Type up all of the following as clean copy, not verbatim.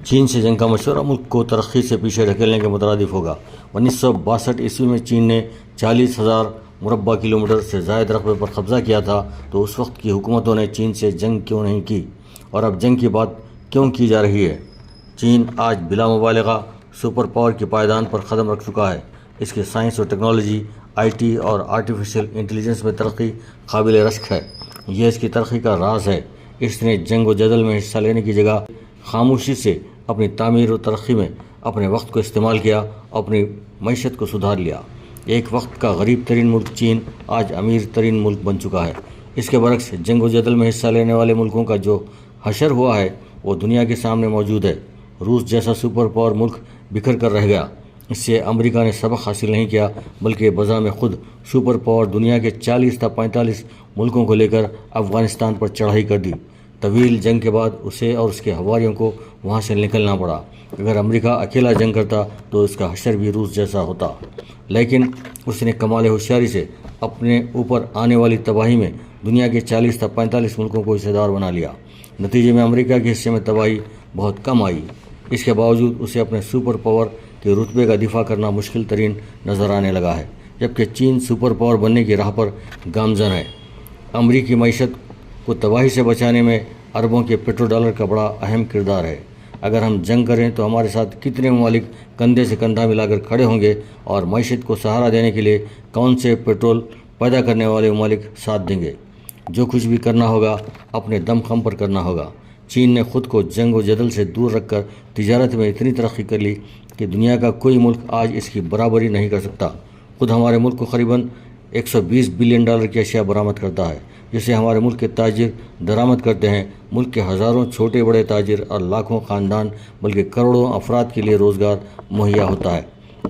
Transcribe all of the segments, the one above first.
چین سے جنگ کا مشورہ ملک کو ترقی سے پیچھے ڈھکیلنے کے مترادف ہوگا۔ 1962 میں چین نے 40,000 مربع کلومیٹر سے زائد رقبے پر قبضہ کیا تھا، تو اس وقت کی حکومتوں نے چین سے جنگ کیوں نہیں کی، اور اب جنگ کی بات کیوں کی جا رہی ہے؟ چین آج بلا مبالغہ سپر پاور کے پائیدان پر قدم رکھ چکا ہے۔ اس کی سائنس اور ٹیکنالوجی، IT اور آرٹیفیشل انٹیلیجنس میں ترقی قابل رشک ہے۔ یہ اس کی ترقی کا راز ہے۔ اس نے جنگ و جدل میں حصہ لینے کی جگہ خاموشی سے اپنی تعمیر و ترقی میں اپنے وقت کو استعمال کیا، اپنی معیشت کو سدھار لیا۔ ایک وقت کا غریب ترین ملک چین آج امیر ترین ملک بن چکا ہے۔ اس کے برعکس جنگ و جدل میں حصہ لینے والے ملکوں کا جو حشر ہوا ہے وہ دنیا کے سامنے موجود ہے۔ روس جیسا سپر پاور ملک بکھر کر رہ گیا۔ اس سے امریکہ نے سبق حاصل نہیں کیا، بلکہ بذام خود سپر پاور دنیا کے 40 تا 45 ملکوں کو لے کر افغانستان پر چڑھائی کر دی۔ طویل جنگ کے بعد اسے اور اس کے حواریوں کو وہاں سے نکلنا پڑا۔ اگر امریکہ اکیلا جنگ کرتا تو اس کا حشر بھی روس جیسا ہوتا، لیکن اس نے کمال ہوشیاری سے اپنے اوپر آنے والی تباہی میں دنیا کے 40 تا 45 ملکوں کو حصہ دار بنا لیا۔ نتیجے میں امریکہ کے حصے میں تباہی بہت کم آئی۔ اس کے باوجود اسے اپنے سپر پاور کے رتبے کا دفاع کرنا مشکل ترین نظر آنے لگا ہے، جبکہ چین سپر پاور بننے کی راہ پر گامزن ہے۔ امریکی معیشت کو تباہی سے بچانے میں اربوں کے پیٹرو ڈالر کا بڑا اہم کردار ہے۔ اگر ہم جنگ کریں تو ہمارے ساتھ کتنے ممالک کندھے سے کندھا ملا کر کھڑے ہوں گے، اور معیشت کو سہارا دینے کے لیے کون سے پیٹرول پیدا کرنے والے ممالک ساتھ دیں گے؟ جو کچھ بھی کرنا ہوگا اپنے دم خم پر کرنا ہوگا۔ چین نے خود کو جنگ و جدل سے دور رکھ کر تجارت میں اتنی ترقی کر لی کہ دنیا کا کوئی ملک آج اس کی برابری نہیں کر سکتا۔ خود ہمارے ملک کو قریباً 120 بلین ڈالر کی اشیاء برآمد کرتا ہے، جسے ہمارے ملک کے تاجر درآمد کرتے ہیں۔ ملک کے ہزاروں چھوٹے بڑے تاجر اور لاکھوں خاندان بلکہ کروڑوں افراد کے لیے روزگار مہیا ہوتا ہے۔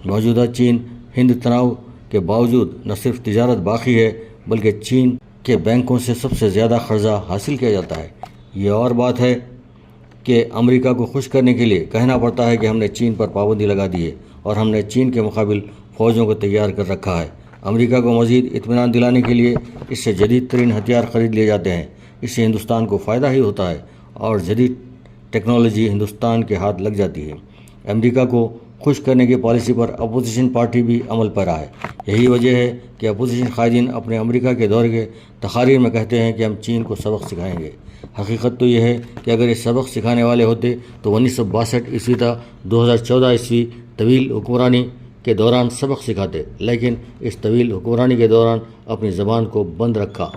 موجودہ چین ہند تناؤ کے باوجود نہ صرف تجارت باقی ہے، بلکہ چین کے بینکوں سے سب سے زیادہ قرضہ حاصل کیا جاتا ہے۔ یہ اور بات ہے کہ امریکہ کو خوش کرنے کے لیے کہنا پڑتا ہے کہ ہم نے چین پر پابندی لگا دی ہے اور ہم نے چین کے مقابل فوجوں کو تیار کر رکھا ہے۔ امریکہ کو مزید اطمینان دلانے کے لیے اس سے جدید ترین ہتھیار خرید لیے جاتے ہیں۔ اس سے ہندوستان کو فائدہ ہی ہوتا ہے اور جدید ٹیکنالوجی ہندوستان کے ہاتھ لگ جاتی ہے۔ امریکہ کو خوش کرنے کی پالیسی پر اپوزیشن پارٹی بھی عمل پیرا ہے۔ یہی وجہ ہے کہ اپوزیشن قائدین اپنے امریکہ کے دورے کے تقاریر میں کہتے ہیں کہ ہم چین کو سبق سکھائیں گے۔ حقیقت تو یہ ہے کہ اگر یہ سبق سکھانے والے ہوتے تو 1962 تا 2014 طویل حکمرانی کے دوران سبق سکھاتے، لیکن اس طویل حکمرانی کے دوران اپنی زبان کو بند رکھا۔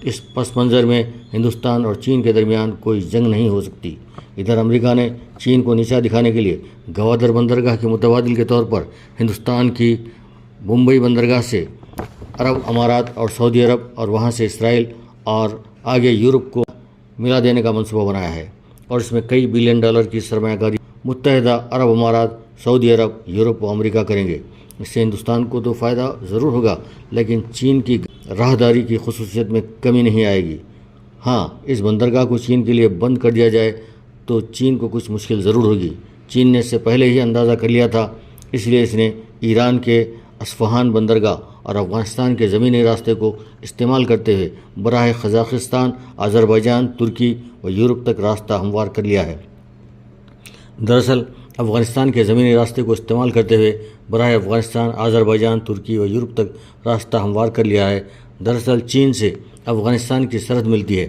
اس پس منظر میں ہندوستان اور چین کے درمیان کوئی جنگ نہیں ہو سکتی۔ ادھر امریکہ نے چین کو نیچا دکھانے کے لیے گوادر بندرگاہ کے متبادل کے طور پر ہندوستان کی ممبئی بندرگاہ سے عرب امارات اور سعودی عرب اور وہاں سے اسرائیل اور آگے یورپ کو ملا دینے کا منصوبہ بنایا ہے، اور اس میں کئی بلین ڈالر کی سرمایہ کاری متحدہ عرب امارات، سعودی عرب، یورپ و امریکہ کریں گے۔ اس سے ہندوستان کو تو فائدہ ضرور ہوگا، لیکن چین کی راہداری کی خصوصیت میں کمی نہیں آئے گی۔ ہاں، اس بندرگاہ کو چین کے لیے بند کر دیا جائے تو چین کو کچھ مشکل ضرور ہوگی۔ چین نے اس سے پہلے ہی اندازہ کر لیا تھا، اس لیے اس نے ایران کے اصفہان بندرگاہ اور افغانستان کے زمینی راستے کو استعمال کرتے ہوئے براہ قزاقستان، آذربائیجان، ترکی و یورپ تک راستہ ہموار کر لیا ہے۔ دراصل افغانستان کے زمینی راستے کو استعمال کرتے ہوئے براہ افغانستان، آذربائیجان، ترکی و یورپ تک راستہ ہموار کر لیا ہے۔ دراصل چین سے افغانستان کی سرحد ملتی ہے۔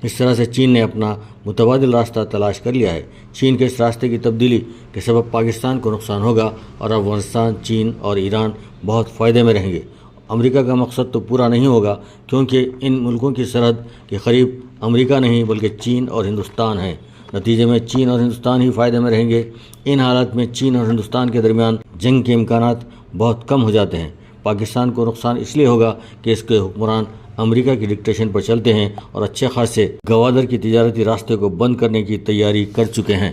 اس طرح سے چین نے اپنا متبادل راستہ تلاش کر لیا ہے۔ چین کے اس راستے کی تبدیلی کے سبب پاکستان کو نقصان ہوگا اور افغانستان، چین اور ایران بہت فائدے میں رہیں گے۔ امریکہ کا مقصد تو پورا نہیں ہوگا، کیونکہ ان ملکوں کی سرحد کے قریب امریکہ نہیں بلکہ چین اور ہندوستان ہیں۔ نتیجے میں چین اور ہندوستان ہی فائدے میں رہیں گے۔ ان حالات میں چین اور ہندوستان کے درمیان جنگ کے امکانات بہت کم ہو جاتے ہیں۔ پاکستان کو نقصان اس لیے ہوگا کہ اس کے حکمران امریکہ کی ڈکٹیشن پر چلتے ہیں اور اچھے خاصے گوادر کی تجارتی راستے کو بند کرنے کی تیاری کر چکے ہیں۔